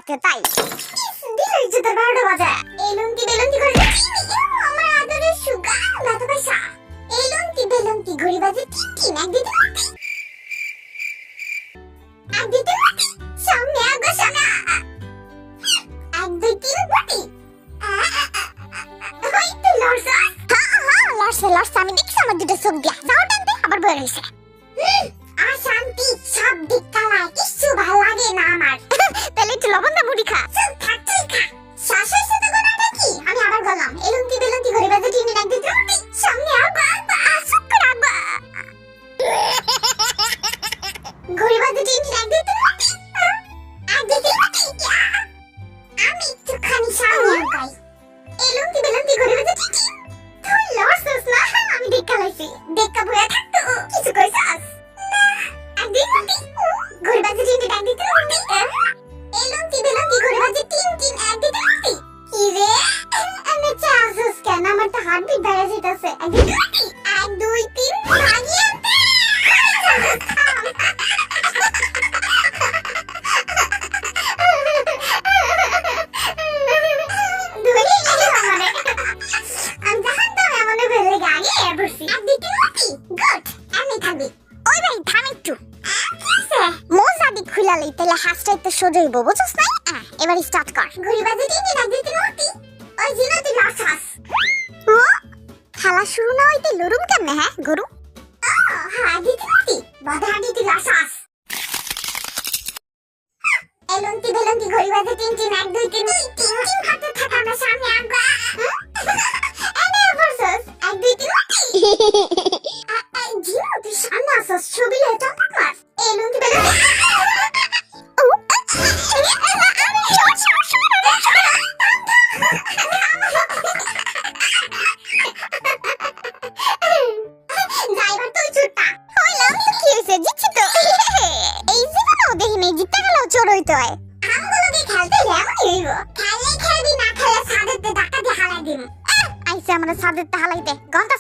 রাতে তাই দিলে ইজ্জতের 12টা বাজে। এই লুঙ্গি বেলুঙ্গি করে আমার আদরের সুগা দাদা পয়সা। এই লুঙ্গি বেলুঙ্গি ঘড়ি বাজে টিন এক দিতে সামনে আগো সামনে 1 2 3 বটি ওই তো লড়ছা। হ্যাঁ লড়ছে আমি দেখছি আমার দুটো চোখ দিয়া যাও টানতে আবার বের হইছে। শান্তি সব দিক কালায় কিছু ভালো লাগে না আমার। তাহলে একটু লবণ দা মুড়ি খা। চুপ থাক তুই খা। শ্বাস হইছে তো কোনটা কি? আমি আবার গলাম এলুঙ্গি বেলুঙ্গি ঘড়ি বাজে টিন এক দিতে সামনে আগো আসুক করে আগো ঘড়ি বাজে টিন এক দিতে আমি একটুখানি সামনে আগাই। এলুঙ্গি বেলুঙ্গি ঘড়ি বাজে টিন তুই লড়ছিস না। আমি দেখা লাইছি দেখা বয়া থাকতো কিছু কইছাস না। একদিন ঘড়ি বাজে টিন এক দিতে এলুঙ্গি বেলুঙ্গি ঘড়ি বাজে টিন এক দিতে কি রে আমি চাসস কেন? আমার তো হার্টবিট বেড়ে যাইতাছে। 1 2 3 ভাগি আনতে সোজা হইব বুঝছস না? এবার স্টার্ট কর। ঘড়ি বাজে টিন এক দিতে নটি ওই জিনা তুই লড়ছাস। ও খেলা শুরু না হইতে লড়ুম কেমনে? হ্যাঁ গরু হ্যাঁ দিতে নটি বাধা দিতে লড়ছাস। এলুঙ্গি বেলুঙ্গি ঘড়ি বাজে টিন এক দুই তিন হাতে থাকা আমরা সামনে আগা এনে ভার্সেস 1 2 3 জিনা তুই সামনে আসছ ছবি এটা মার। এলুঙ্গি বেলুঙ্গি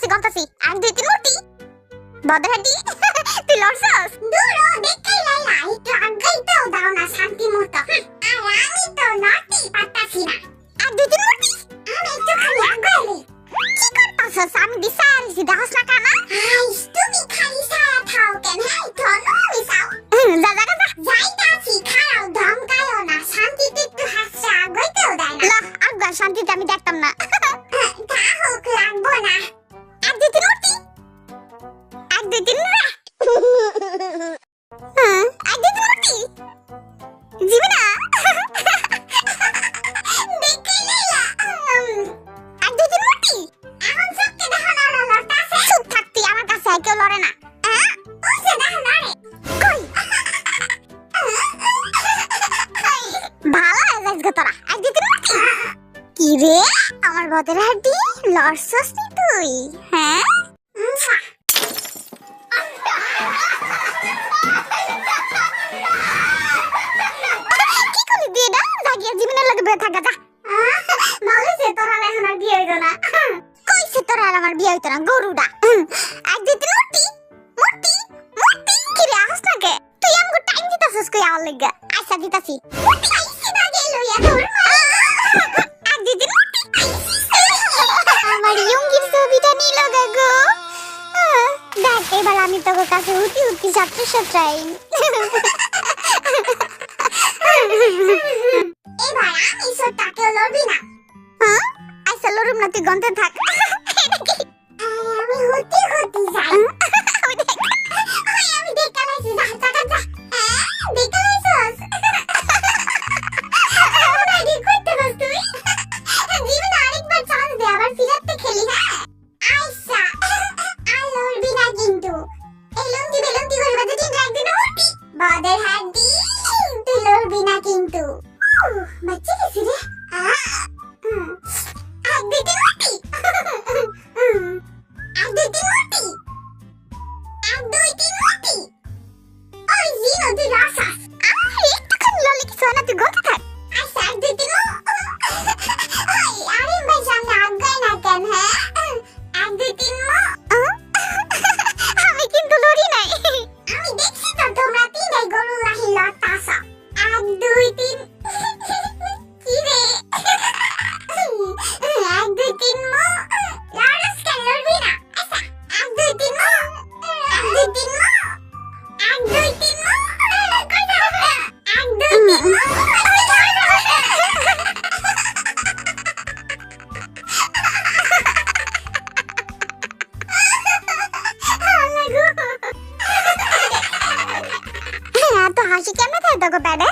গন্তাসি 1 2 3 মোটি বদহাডি তুই লড়ছস দূর দেখাই লাইলা একটু আগাই তো দাও না শান্তি মতো। আর আমি তো নটি পাতাছি না 1 2 3 মোটি আমি একটু খালি আগাইলি কি করতাছস? আমি দিশারিছি দেখছ না কানা তুমি খালি সায়া খাও কেন? ধনো মিসাও যা যা যা যাইতাছি খাও ধমকায়ও না শান্তিতে একটু হাসছে আগাইতেও দেয় না। লা আগা শান্তিতে আমি দেখতাম না কাহক লাগবো না 1 2 3 মোটি 1 2 3 রা 1 2 3 মোটি জীবনা দেখই লাইলা 1 2 3 মোটি এখন সবকে দেখো না লড়তাছে। চুপ থাক তুই আমার কাছে কেউ লড়ে না। ওসে দেখো লড়ে কই ভালো আজাজ গো তোরা 1 2 3 মোটি কি রে আমার বদের হাড্ডি লড়ছস নি তুই? হ্যাঁ কি করলি দিয়ে না জাগিয়া জীবনের লাগে বেয়ে থাকা যা ভালোই তোরা এখন আর বিয়ে হইতো না। কইছে তোরা আর আমার বিয়ে হইতো না গরুডা 1 2 3 মোটি মোটি মোটি কি রে আসছ না কে? তুই আমগো টাইম দিতাছস কই আমার লাগা? আচ্ছা দিতাছি আইছি না গেল ইয়া তোর 1 2 3 মোটি আমার ইয়ঙ্গির ছবিটা নিল গো। দেখ এবার আমি তোর কাছে উঠি ছাত্র এবার আমি সত্যকে লড়বি না। হ্যাঁ আচ্ছা লড়ুম না তুই গন্তে থাক। আমি হতে যাই আমি দেখা লাইছি যা যা যা দেখা লাইছস রেডি করতে বস তুই জীবনে আরেকবার চান্স দে আবার ফিরাতে খেলি। হ্যাঁ আইসা আর লড়বি না কিন্তু এলুঙ্গি বেলুঙ্গি ঘড়ি বাজে টিন এক দিন মোটি বদের হাড্ডি তুই লড়বি না কিন্তু বাচ্চা গেছি রে 1 2 3 মোটি 1 2 3 মোটি 1 2 3 মোটি ওই জিনো তুই লড়ছাস একটুখানি লড়লে কিছু হয় না তুই গন্তে থাক। আচ্ছা 1 2 3 আরে ভাই সামনে আগাই না কেন? হ্যাঁ 1 2 3 আমি কিন্তু লড়ি নাই। আমি দেখছি তো তোমরা তিনটাই গরু লাহি লড়তাছ 1 2 3 তোকে প্যাডে